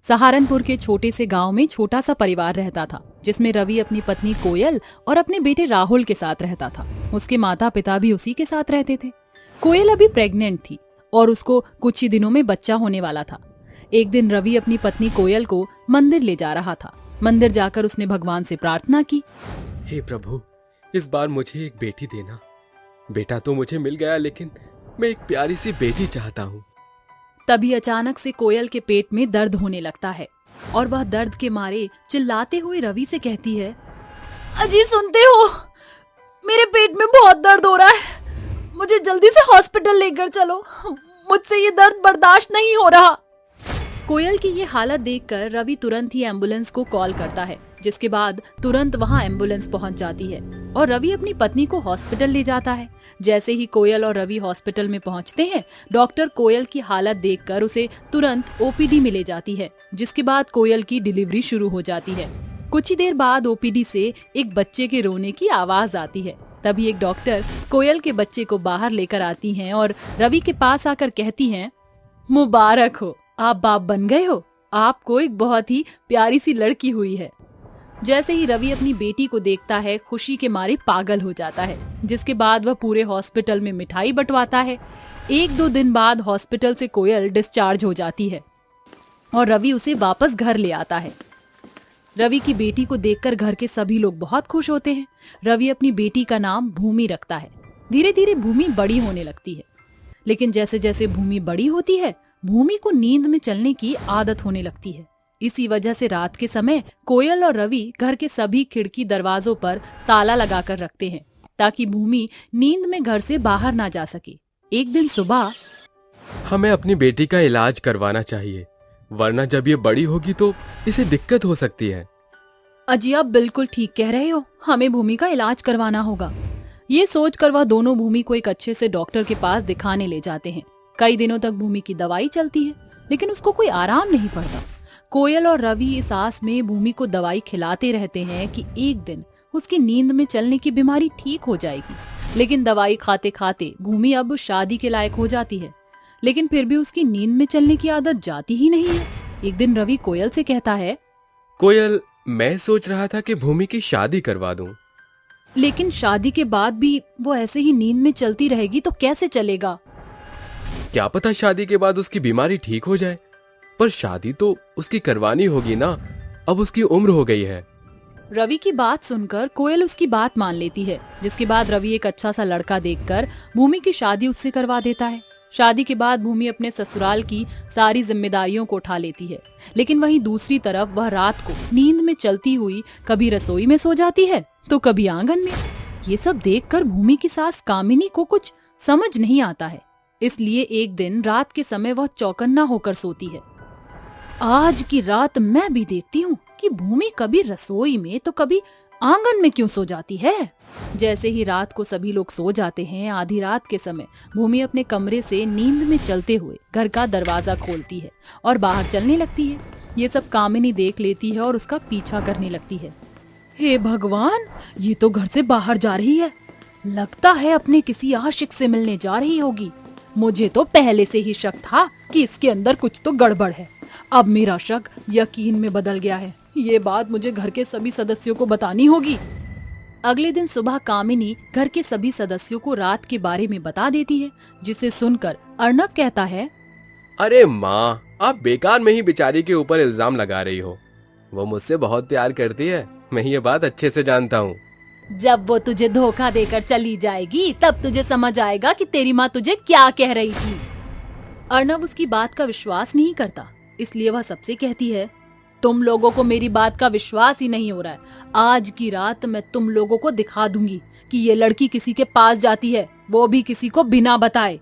सहारनपुर के छोटे से गांव में छोटा सा परिवार रहता था, जिसमें रवि अपनी पत्नी कोयल और अपने बेटे राहुल के साथ रहता था। उसके माता पिता भी उसी के साथ रहते थे। कोयल अभी प्रेग्नेंट थी और उसको कुछ ही दिनों में बच्चा होने वाला था। एक दिन रवि अपनी पत्नी कोयल को मंदिर ले जा रहा था। मंदिर जाकर उसने भगवान से प्रार्थना की, हे प्रभु, इस बार मुझे एक बेटी देना। बेटा तो मुझे मिल गया, लेकिन मैं एक प्यारी सी बेटी चाहता हूँ। तभी अचानक से कोयल के पेट में दर्द होने लगता है और वह दर्द के मारे चिल्लाते हुए रवि से कहती है, अजी सुनते हो, मेरे पेट में बहुत दर्द हो रहा है, मुझे जल्दी से हॉस्पिटल लेकर चलो, मुझसे ये दर्द बर्दाश्त नहीं हो रहा। कोयल की ये हालत देखकर रवि तुरंत ही एम्बुलेंस को कॉल करता है, जिसके बाद तुरंत वहाँ एम्बुलेंस पहुँच जाती है और रवि अपनी पत्नी को हॉस्पिटल ले जाता है। जैसे ही कोयल और रवि हॉस्पिटल में पहुँचते हैं, डॉक्टर कोयल की हालत देखकर उसे तुरंत ओपीडी में ले जाती है, जिसके बाद कोयल की डिलीवरी शुरू हो जाती है। कुछ ही देर बाद ओपीडी से एक बच्चे के रोने की आवाज आती है। तभी एक डॉक्टर कोयल के बच्चे को बाहर लेकर आती हैं और रवि के पास आकर कहती हैं, मुबारक हो, आप बाप बन गए हो, आपको एक बहुत ही प्यारी सी लड़की हुई है। जैसे ही रवि अपनी बेटी को देखता है, खुशी के मारे पागल हो जाता है, जिसके बाद वह पूरे हॉस्पिटल में मिठाई बंटवाता है। 1-2 दिन बाद हॉस्पिटल से कोयल डिस्चार्ज हो जाती है और रवि उसे वापस घर ले आता है। रवि की बेटी को देखकर घर के सभी लोग बहुत खुश होते हैं। रवि अपनी बेटी का नाम भूमि रखता है। धीरे धीरे भूमि बड़ी होने लगती है, लेकिन जैसे जैसे भूमि बड़ी होती है, भूमि को नींद में चलने की आदत होने लगती है। इसी वजह से रात के समय कोयल और रवि घर के सभी खिड़की दरवाजों पर ताला लगाकर रखते हैं, ताकि भूमि नींद में घर से बाहर ना जा सके। एक दिन सुबह, हमें अपनी बेटी का इलाज करवाना चाहिए, वरना जब ये बड़ी होगी तो इसे दिक्कत हो सकती है। अजी आप बिल्कुल ठीक कह रहे हो, हमें भूमि का इलाज करवाना होगा। ये सोचकर वह दोनों भूमि को एक अच्छे से डॉक्टर के पास दिखाने ले जाते हैं। कई दिनों तक भूमि की दवाई चलती है, लेकिन उसको कोई आराम नहीं पड़ता। कोयल और रवि इस आस में भूमि को दवाई खिलाते रहते हैं कि एक दिन उसकी नींद में चलने की बीमारी ठीक हो जाएगी। लेकिन दवाई खाते खाते भूमि अब शादी के लायक हो जाती है, लेकिन फिर भी उसकी नींद में चलने की आदत जाती ही नहीं है। एक दिन रवि कोयल से कहता है, कोयल, मैं सोच रहा था कि भूमि की शादी करवा दूं। लेकिन शादी के बाद भी वो ऐसे ही नींद में चलती रहेगी तो कैसे चलेगा? क्या पता शादी के बाद उसकी बीमारी ठीक हो जाए, पर शादी तो उसकी करवानी होगी ना, अब उसकी उम्र हो गई है। रवि की बात सुनकर कोयल उसकी बात मान लेती है, जिसके बाद रवि एक अच्छा सा लड़का देखकर भूमि की शादी उससे करवा देता है। शादी के बाद भूमि अपने ससुराल की सारी जिम्मेदारियों को उठा लेती है, लेकिन वहीं दूसरी तरफ वह रात को नींद में चलती हुई कभी रसोई में सो जाती है तो कभी आंगन में। ये सब देखकर भूमि की सास कामिनी को कुछ समझ नहीं आता है, इसलिए एक दिन रात के समय वह चौकन्ना होकर सोती है। आज की रात मैं भी देखती हूँ कि भूमि कभी रसोई में तो कभी आंगन में क्यों सो जाती है। जैसे ही रात को सभी लोग सो जाते हैं, आधी रात के समय भूमि अपने कमरे से नींद में चलते हुए घर का दरवाजा खोलती है और बाहर चलने लगती है। ये सब कामिनी देख लेती है और उसका पीछा करने लगती है। हे भगवान, ये तो घर से बाहर जा रही है, लगता है अपने किसी आशिक से मिलने जा रही होगी। मुझे तो पहले से ही शक था कि इसके अंदर कुछ तो गड़बड़ है। अब मेरा शक यकीन में बदल गया है। ये बात मुझे घर के सभी सदस्यों को बतानी होगी। अगले दिन सुबह कामिनी घर के सभी सदस्यों को रात के बारे में बता देती है, जिसे सुनकर अर्णव कहता है, अरे माँ, आप बेकार में ही बेचारी के ऊपर इल्जाम लगा रही हो। वो मुझसे बहुत प्यार करती है, मैं ये बात अच्छे से जानता हूँ। जब वो तुझे धोखा देकर चली जाएगी तब तुझे समझ आएगा कि तेरी माँ तुझे क्या कह रही थी। अर्णव उसकी बात का विश्वास नहीं करता, इसलिए वह सबसे कहती है, तुम लोगों को मेरी बात का विश्वास ही नहीं हो रहा है। आज की रात मैं तुम लोगों को दिखा दूंगी कि ये लड़की किसी के पास जाती है, वो भी किसी को बिना बताए।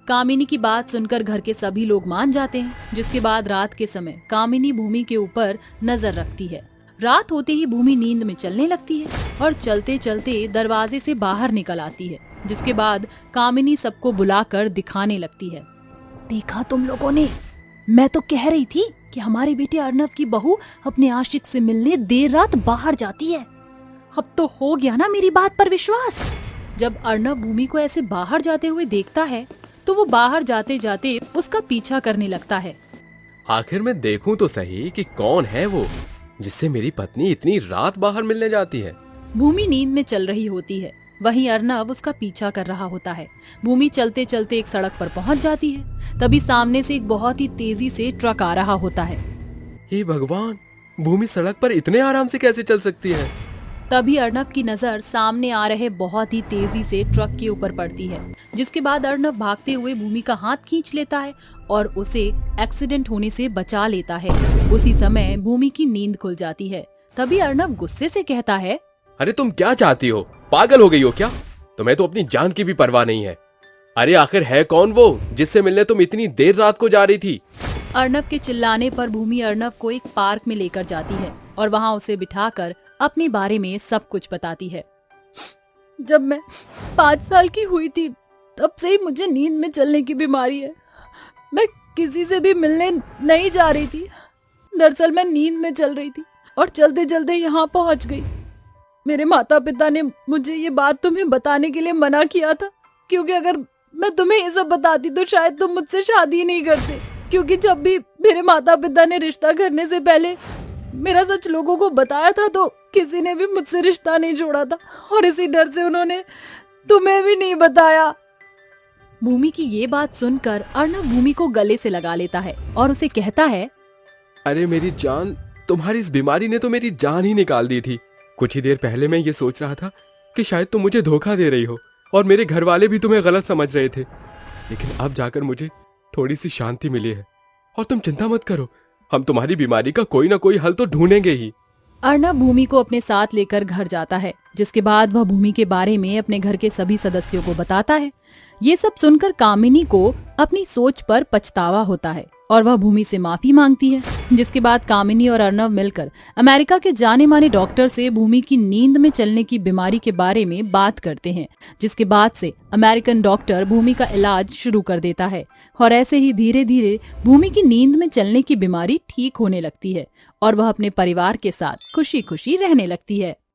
कामिनी की बात सुनकर घर के सभी लोग मान जाते हैं, जिसके बाद रात के समय कामिनी भूमि के ऊपर नजर रखती है। रात होते ही भूमि नींद में चलने लगती है और चलते चलते दरवाजे से बाहर निकल आती है, जिसके बाद कामिनी सबको बुलाकर दिखाने लगती है, देखा तुम लोगों ने, मैं तो कह रही थी कि हमारे बेटे अर्णव की बहू अपने आशिक से मिलने देर रात बाहर जाती है। अब तो हो गया ना मेरी बात पर विश्वास। जब अर्णव भूमि को ऐसे बाहर जाते हुए देखता है तो वो बाहर जाते जाते उसका पीछा करने लगता है आखिर मैं देखूं तो सही कि कौन है वो जिससे मेरी पत्नी इतनी रात बाहर मिलने जाती है। भूमि नींद में चल रही होती है, वहीं अर्नब उसका पीछा कर रहा होता है। भूमि चलते चलते एक सड़क पर पहुंच जाती है। तभी सामने से एक बहुत ही तेजी से ट्रक आ रहा होता है। हे भगवान, भूमि सड़क पर इतने आराम से कैसे चल सकती है? तभी अर्नब की नजर सामने आ रहे बहुत ही तेजी से ट्रक के ऊपर पड़ती है, जिसके बाद अर्नब भागते हुए भूमि का हाथ खींच लेता है और उसे एक्सीडेंट होने से बचा लेता है। उसी समय भूमि की नींद खुल जाती है। तभी अर्नब गुस्से से कहता है, अरे तुम क्या चाहती हो? पागल हो गई हो क्या? तुम्हें तो अपनी जान की भी परवाह नहीं है। अरे आखिर है कौन वो जिससे मिलने तुम इतनी देर रात को जा रही थी? अर्नब के चिल्लाने पर भूमि अर्नब को एक पार्क में लेकर जाती है और वहाँ उसे बिठाकर अपने बारे में सब कुछ बताती है। जब मैं 5 साल की हुई थी तब से ही मुझे नींद में चलने की बीमारी है। मैं किसी से भी मिलने नहीं जा रही थी। दरअसल मैं नींद में चल रही थी और चलते चलते यहाँ पहुँच गई। मेरे माता पिता ने मुझे ये बात तुम्हें बताने के लिए मना किया था, क्योंकि अगर मैं तुम्हें ये सब बताती तो शायद तुम मुझसे शादी नहीं करते। क्योंकि जब भी मेरे माता पिता ने रिश्ता करने से पहले मेरा सच लोगों को बताया था तो किसी ने भी मुझसे रिश्ता नहीं जोड़ा था, और इसी डर से उन्होंने तुम्हें भी नहीं बताया। भूमि की ये बात सुनकर अर्नब भूमि को गले से लगा लेता है और उसे कहता है, अरे मेरी जान, तुम्हारी इस बीमारी ने तो मेरी जान ही निकाल दी थी। कुछ ही देर पहले मैं ये सोच रहा था कि शायद तुम मुझे धोखा दे रही हो और मेरे घर वाले भी तुम्हें गलत समझ रहे थे, लेकिन अब जाकर मुझे थोड़ी सी शांति मिली है। और तुम चिंता मत करो, हम तुम्हारी बीमारी का कोई ना कोई हल तो ढूंढेंगे ही। अर्नब भूमि को अपने साथ लेकर घर जाता है, जिसके बाद वह भूमि के बारे में अपने घर के सभी सदस्यों को बताता है। ये सब सुनकर कामिनी को अपनी सोच पर पछतावा होता है और वह भूमि से माफी मांगती है, जिसके बाद कामिनी और अर्नब मिलकर अमेरिका के जाने माने डॉक्टर से भूमि की नींद में चलने की बीमारी के बारे में बात करते हैं, जिसके बाद से अमेरिकन डॉक्टर भूमि का इलाज शुरू कर देता है और ऐसे ही धीरे धीरे भूमि की नींद में चलने की बीमारी ठीक होने लगती है और वह अपने परिवार के साथ खुशी खुशी रहने लगती है।